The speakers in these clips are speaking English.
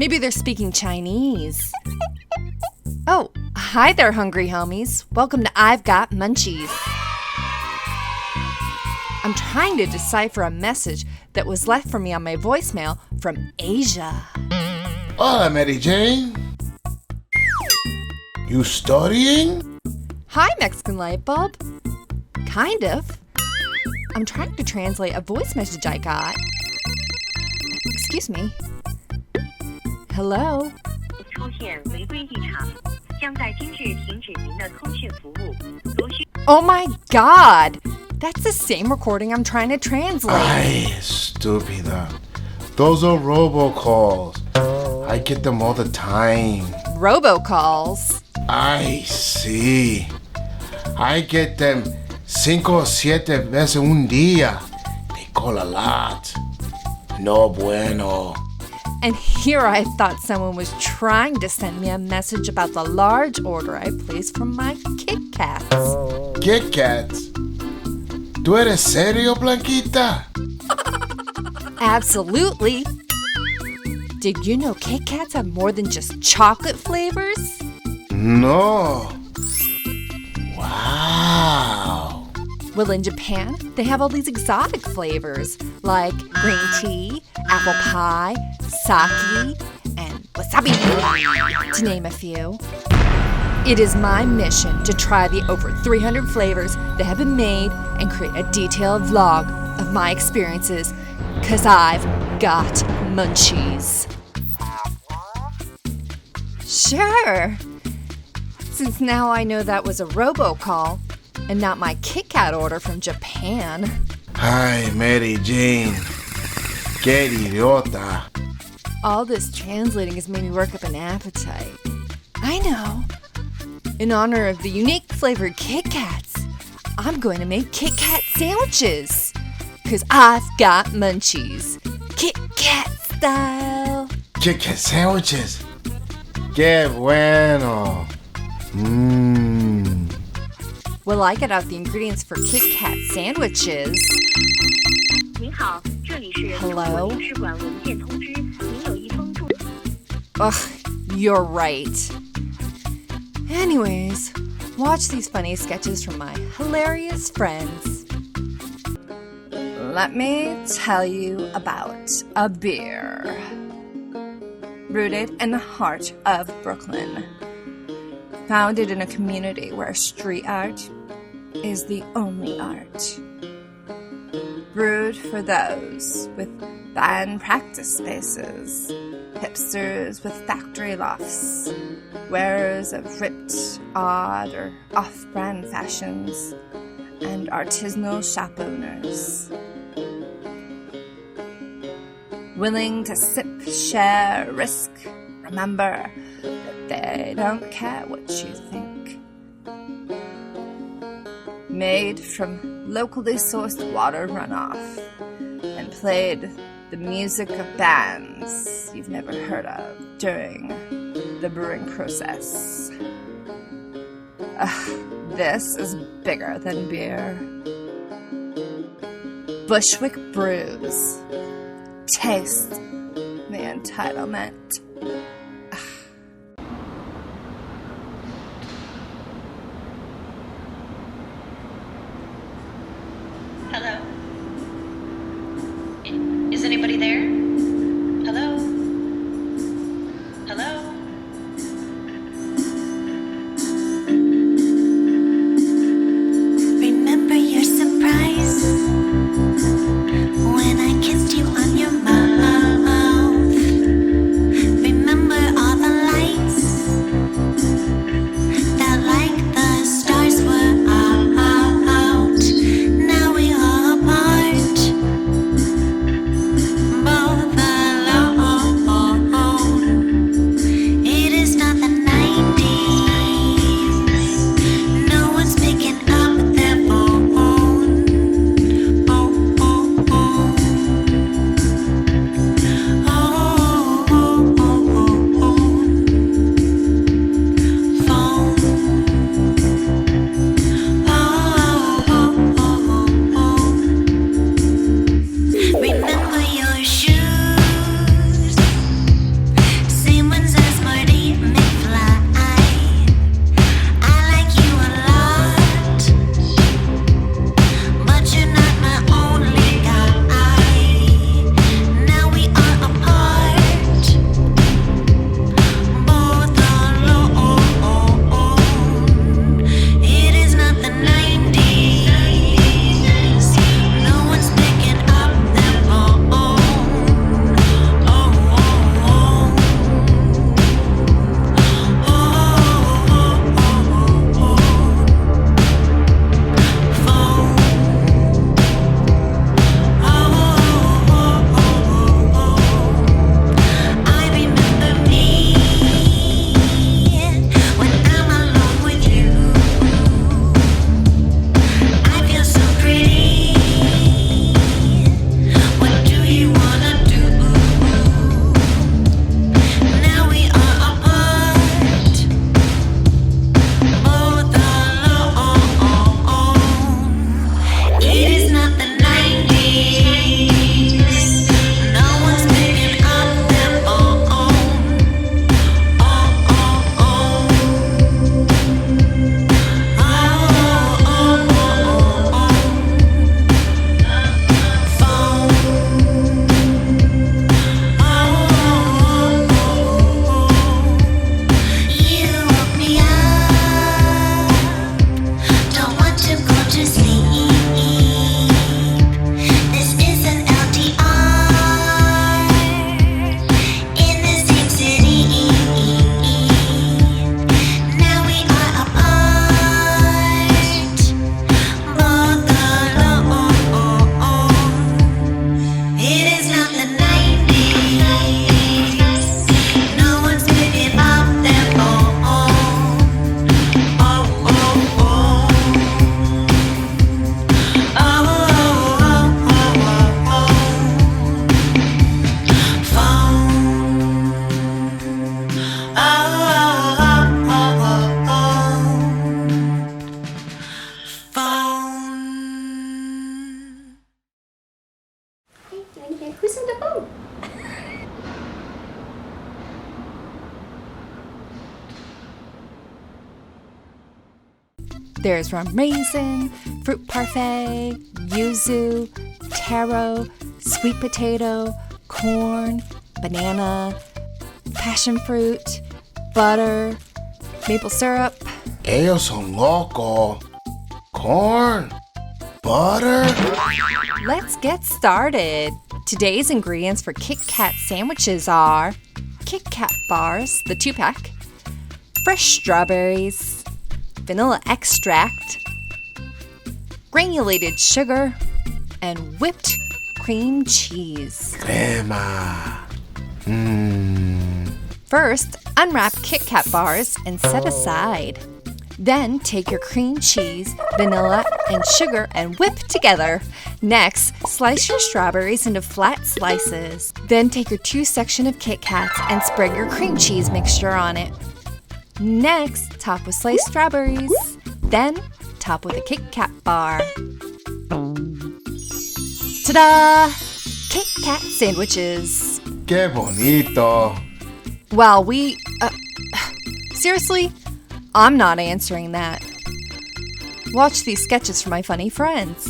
Maybe they're speaking Chinese. Oh, hi there, hungry homies. Welcome to I've Got Munchies. I'm trying to decipher a message that was left for me on my voicemail from Asia. Hola, Mary Jane. You studying? Hi, Mexican light bulb. Kind of. I'm trying to translate a voice message I got. Excuse me. Hello? Oh my god! That's the same recording I'm trying to translate. Ay, estúpida. Those are robocalls. I get them all the time. Robocalls? Ay, sí. I get them 5 o 7 veces un día. They call a lot. No bueno. And here I thought someone was trying to send me a message about the large order I placed from my Kit Kats. Kit Kats? ¿Tú eres serio, Blanquita? Absolutely. Did you know Kit Kats have more than just chocolate flavors? No. Wow. Well, in Japan, they have all these exotic flavors like green tea, apple pie, sake, and wasabi, to name a few. It is my mission to try the over 300 flavors that have been made and create a detailed vlog of my experiences, 'cause I've got munchies. Sure. Since now I know that was a robocall and not my Kit Kat order from Japan. Ay, Mary Jane. Qué idiota. All this translating has made me work up an appetite. I know. In honor of the unique flavored Kit Kats, I'm going to make Kit Kat sandwiches. 'Cause I've got munchies. Kit Kat style. Kit Kat sandwiches. Qué bueno. Mmm. Will I get out the ingredients for Kit Kat sandwiches? Hello? Ugh, you're right. Anyways, watch these funny sketches from my hilarious friends. Let me tell you about a beer. Rooted in the heart of Brooklyn. Founded in a community where street art is the only art. Brewed for those with band practice spaces, hipsters with factory lofts, wearers of ripped, odd, or off-brand fashions, and artisanal shop owners. Willing to sip, share, risk, remember that they don't care what you think. Made from locally sourced water runoff and played the music of bands you've never heard of during the brewing process. This is bigger than beer. Bushwick Brews. Taste the entitlement. Hello? Is anybody there? Hello? Hello? Remember your surprise when I kissed you on your mouth. Remember There's rum raisin, fruit parfait, yuzu, taro, sweet potato, corn, banana, passion fruit, butter, maple syrup. Ellos son loco. Corn. Butter. Let's get started. Today's ingredients for Kit Kat sandwiches are Kit Kat bars, the 2-pack, fresh strawberries, vanilla extract, granulated sugar, and whipped cream cheese. Crema. First, unwrap Kit Kat bars and set aside. Then take your cream cheese, vanilla, and sugar and whip together. Next, slice your strawberries into flat slices. Then take your 2 sections of Kit Kats and spread your cream cheese mixture on it. Next, top with sliced strawberries. Then, top with a Kit Kat bar. Ta-da! Kit Kat sandwiches. Qué bonito. Well, seriously? I'm not answering that. Watch these sketches for my funny friends.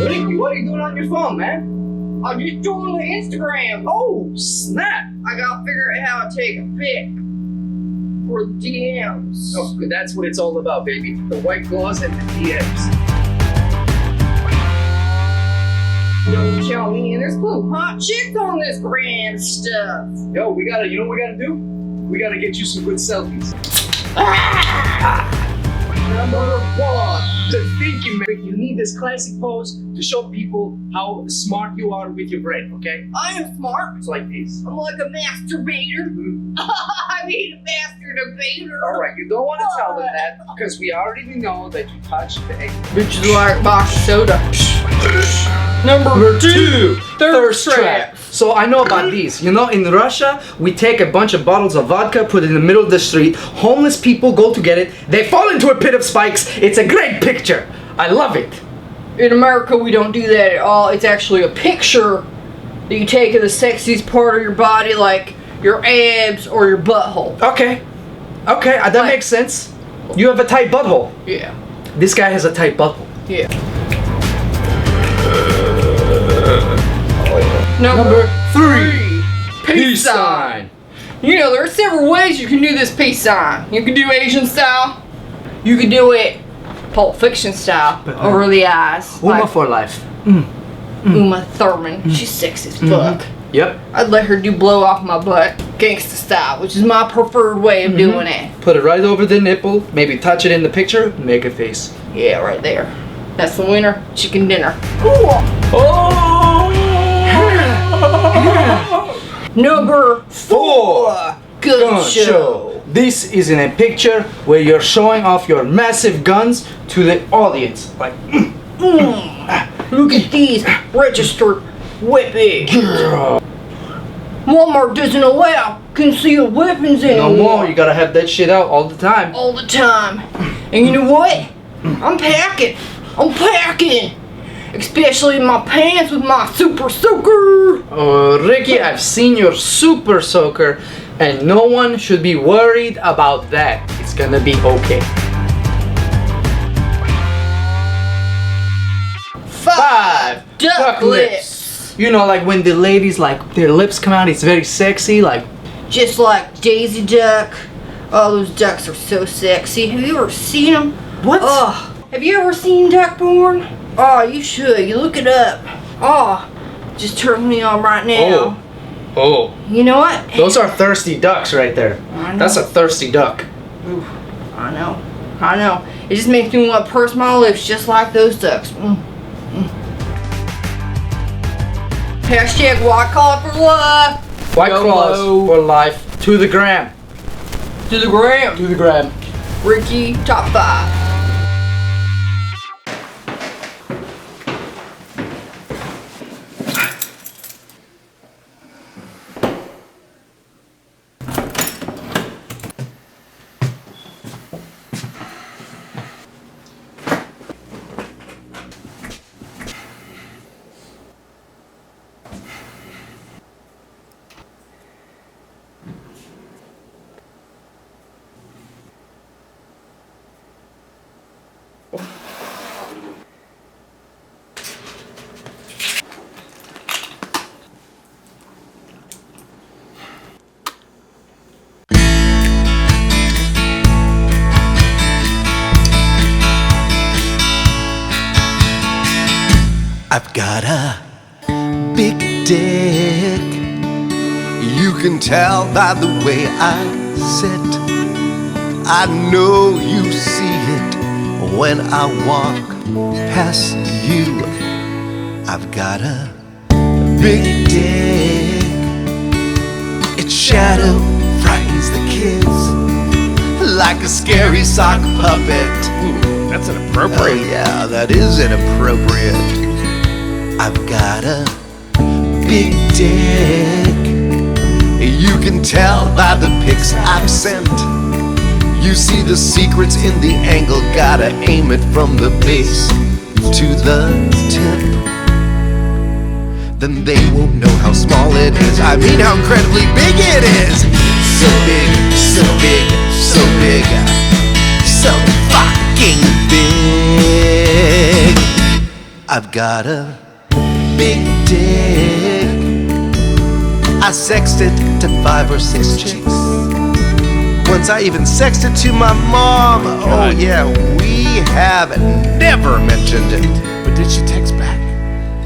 Ricky, what are you doing on your phone, man? I'm just doing the Instagram. Oh, snap. I gotta figure out how to take a pic for the DMs. Oh, good. That's what it's all about, baby. The white claws and the DMs. Yo, tell me, and there's some hot chicks on this grand stuff. Yo, you know what we gotta do? We gotta get you some good selfies. Number 1, the thinking man. You need this classic pose to show people how smart you are with your brain, okay? I am smart. It's like this. I'm like a masturbator. I mean, a master debater. Alright, you don't want to tell them that because we already know that you touched the egg. Which is like box soda. Number 2, thirst trap. So I know about these. You know, in Russia, we take a bunch of bottles of vodka, put it in the middle of the street. Homeless people go to get it. They fall into a pit of spikes. It's a great picture. I love it. In America, we don't do that at all. It's actually a picture that you take of the sexiest part of your body, like your abs or your butthole. Okay, that makes sense. You have a tight butthole. Yeah. This guy has a tight butthole. Yeah. Number 3, peace sign. You know, there are several ways you can do this peace sign. You can do Asian style. You can do it Pulp Fiction style, over the eyes. Uma for life. Uma Thurman. She's sexy as fuck. Yep. I'd let her do blow off my butt, gangsta style, which is my preferred way of doing it. Put it right over the nipple, maybe touch it in the picture, make a face. Yeah, right there. That's the winner. Chicken dinner. Number 4, gun show. This is in a picture where you're showing off your massive guns to the audience. Like, look at these registered weapons. Walmart doesn't allow concealed weapons anymore. No more. You gotta have that shit out all the time. All the time. And you know what? I'm packing. Especially in my pants with my super soaker. Ricky, I've seen your super soaker, and no one should be worried about that. It's gonna be okay. 5, duck lips. You know, like when the ladies, like, their lips come out, it's very sexy, like. Just like Daisy Duck. Oh, those ducks are so sexy. Have you ever seen them? What? Oh, have you ever seen duck porn? Oh, you should. You look it up. Oh, just turn me on right now. Oh. You know what? Those are thirsty ducks right there. I know. That's a thirsty duck. Oof. I know. It just makes me want to purse my lips just like those ducks. Hashtag white collar for life. White claws for life. To the gram. Ricky, top 5. got a big dick. You can tell by the way I sit. I know you see it when I walk past you. I've got a big dick. Its shadow frightens the kids like a scary sock puppet. Ooh, that's inappropriate. Oh yeah, that is inappropriate. I've got a big dick. You can tell by the pics I've sent. You see the secrets in the angle. Gotta aim it from the base to the tip. Then they won't know how small it is. I mean how incredibly big it is. So big, so big, so big, so fucking big. I've got a big dick. I sexted to 5 or 6 chicks. Once I even sexted to my mom. Oh yeah, we have never mentioned it. But did she text back?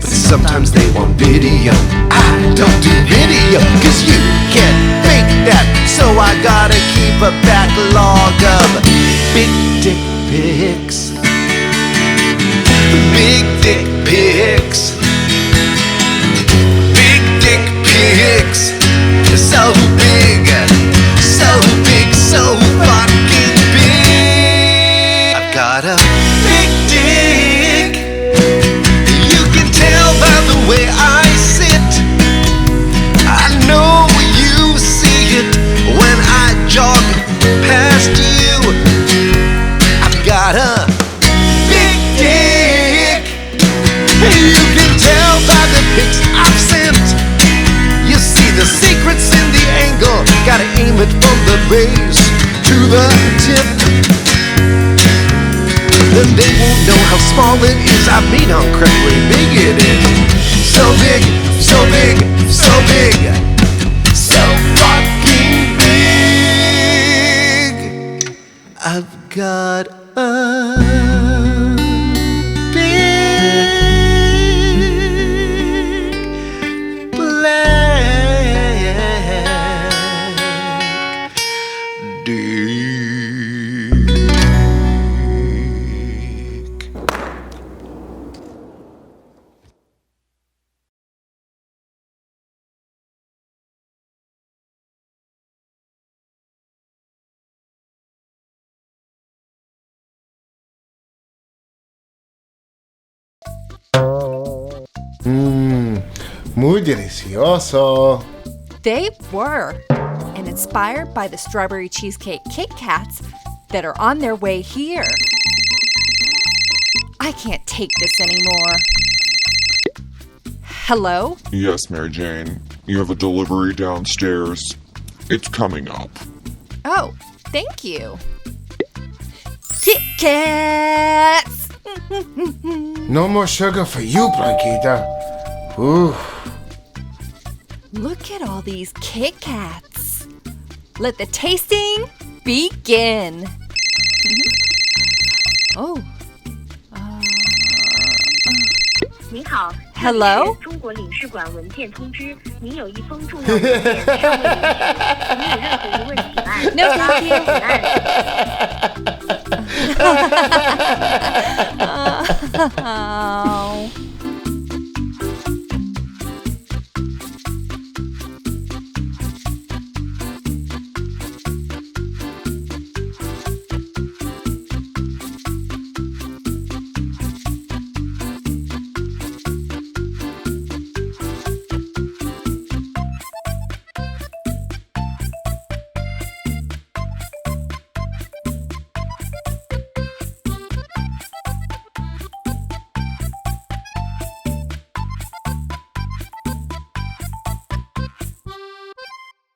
But sometimes they want video. I don't do video, cause you can't fake that. So I gotta keep a backlog of big dick pics. Big dick pics. Big dick pics. So big, so big, so fucking big. I've got a big dick. You can tell by the way I sit. I know you see it when I jog past you. I've got a big dick. You can tell by the pics I've sent. You see the secrets in the angle. Gotta aim it from the base to the tip. Then they won't know how small it is. I mean how incredibly big it is. So big, so big, so big, so fucking big. I've got a big Muy delicioso. They were, and inspired by the strawberry cheesecake Kit Kats that are on their way here. I can't take this anymore. Hello? Yes, Mary Jane. You have a delivery downstairs. It's coming up. Oh, thank you. Kit Kats! No more sugar for you, Blanquita. Ooh. Look at all these Kit Kats. Let the tasting begin. Oh. 您好 Hello? 中国领事馆文件通知，您有一封重要文件尚未领取，您有任何疑问请按 No, thank you. 请按。